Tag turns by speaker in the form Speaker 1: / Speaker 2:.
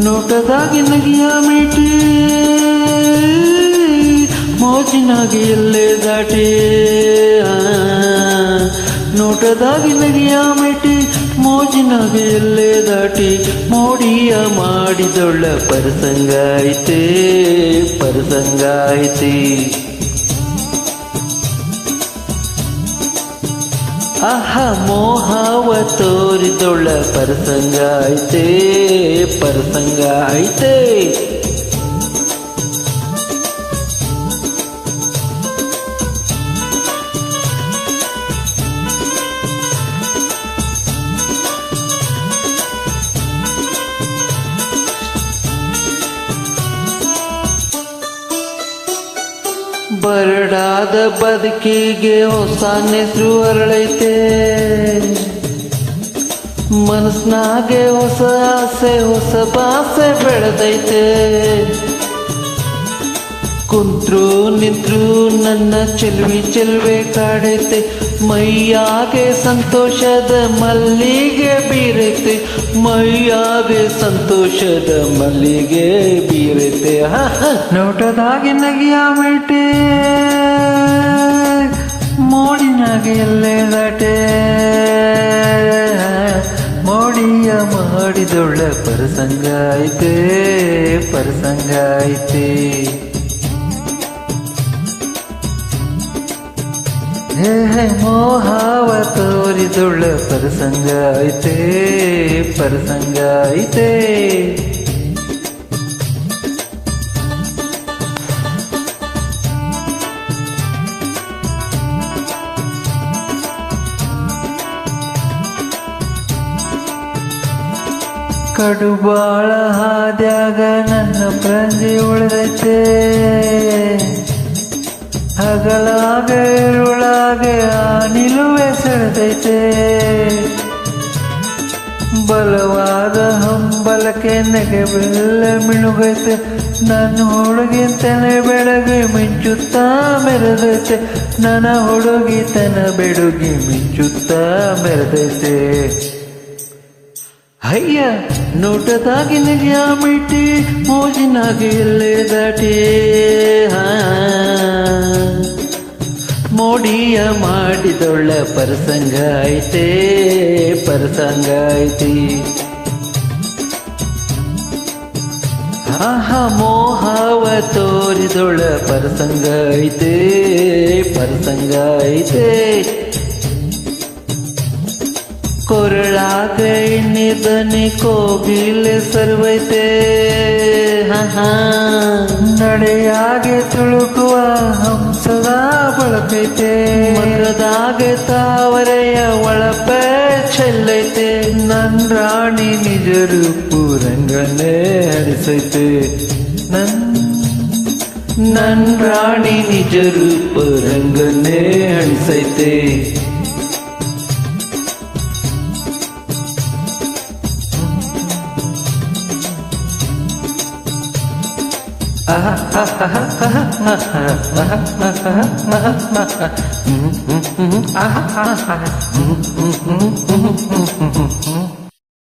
Speaker 1: ನೋಟದಾಗಿ ನಗಿಯ ಮೀಟಿ ಮೋಜಿನಾಗಿ ಎಲ್ಲೇ ದಾಟಿ ನೋಟದಾಗಿ ನಗಿಯ ಮಿಟಿ ಮೋಜಿನಾಗಿ ಎಲ್ಲೇ ದಾಟಿ ಮೋಡಿಯ ಮಾಡಿದೊಳ್ಳ ಪರಸಂಗಾಯ್ತೆ ಪರಸಂಗಾಯ್ತೆ ಆಹ ಮೋಹವ ತೋರಿದೊಳ್ಳ ಪರಸಂಗಾಯ್ತೆ ಪರಸಂಗಾಯ್ತೆ ಬರಡಾದ ಬದುಕಿಗೆ ಹೊಸ ನೆಸರು ಅರಳೈತೆ ಮನಸ್ನಾಗೆ ಹೊಸ ಆಸೆ ಹೊಸ ಭಾಸೆ ಬೆಳೆದೈತೆ ಕುಂತ್ರು ನಿಂತ್ರು ನನ್ನ ಚೆಲ್ವೆ ಕಾಡೈತೆ ಮೈಯಾಗೆ ಸಂತೋಷದ ಮಲ್ಲಿಗೆ ಬೀರೈತೆ ಮೈಯಾಗೆ ಸಂತೋಷದ ಮಲ್ಲಿಗೆ ಬೀರೈತೆ ನೋಟದಾಗಿ ನಗಿಯ ಮಿಟಿ ಮೋಡಿನಾಗೆ ಎಲ್ಲೇ ದಾಟೆ ಮೋಡಿಯ ಮಾಡಿದೊಳ್ಳ ಪರಸಂಗಾಯ್ತೆ ಪರಸಂಗಾಯ್ತೆ ಮೋಹವ ತೋರಿದೊಳ್ಳ ಪರಸಂಗಾಯ್ತೆ ಪರಸಂಗಾಯ್ತೆ ಕಡುಬಾಳ ಹಾದ್ಯಾಗ ನನ್ನ ಪ್ರಂಜಿ ಉಳಿದೈತೆ ಹಗಲಾಗ ಇರುಳಾಗ ನಿಲುವೆ ಸೆಳೆದೈತೆ ಬಲವಾದ ಹಂಬಲಕ್ಕೆ ನೆಗೆ ಬೆಲ್ಲ ಮಿಣುಗೈತೆ ನನ್ನ ಹುಡುಗಿತನ ಬೆಳಗ್ಗೆ ಮಿಂಚುತ್ತಾ ಮೆರೆದೈತೆ ನನ್ನ ಹುಡುಗಿತನ ಬೆಡುಗಿ ಮಿಂಚುತ್ತಾ ಮೆರೆದೈತೆ ಅಯ್ಯ ನೋಟದಾಗಿ ನಗಿಯ ಮಿಟಿ ಮೋಜಿನಾಗಿ ಎಲ್ಲೇ ದಾಟಿ ಮೋಡಿಯ ಮಾಡಿದೊಳ್ಳ ಪರಸಂಗಾಯ್ತೆ ಪರಸಂಗಾಯ್ತೆ ಮೋಹವ ತೋರಿದೊಳ್ಳ ಪರಸಂಗಾಯ್ತೆ ಪರಸಂಗಾಯ್ತೆ ಕೊರಳಾಗ ಎಣ್ಣಿದನಿ ಕೋಗಿಲೆ ಸರ್ವೈತೆ ನಡೆಯಾಗೆ ತುಳುಕುವ ಹಂಸದ ಬಳಕೈತೆ ಮರದಾಗ ತಾವರೆಯ ಒಳಪ ಚೆಲ್ಲೈತೆ ನನ್ ರಾಣಿ ನಿಜ ರೂಪು ರಂಗನೇ ಹರಿಸೈತೆ ನನ್ ರಾಣಿ ನಿಜ ರೂಪ ರಂಗನೇ ಹರಿಸೈತೆ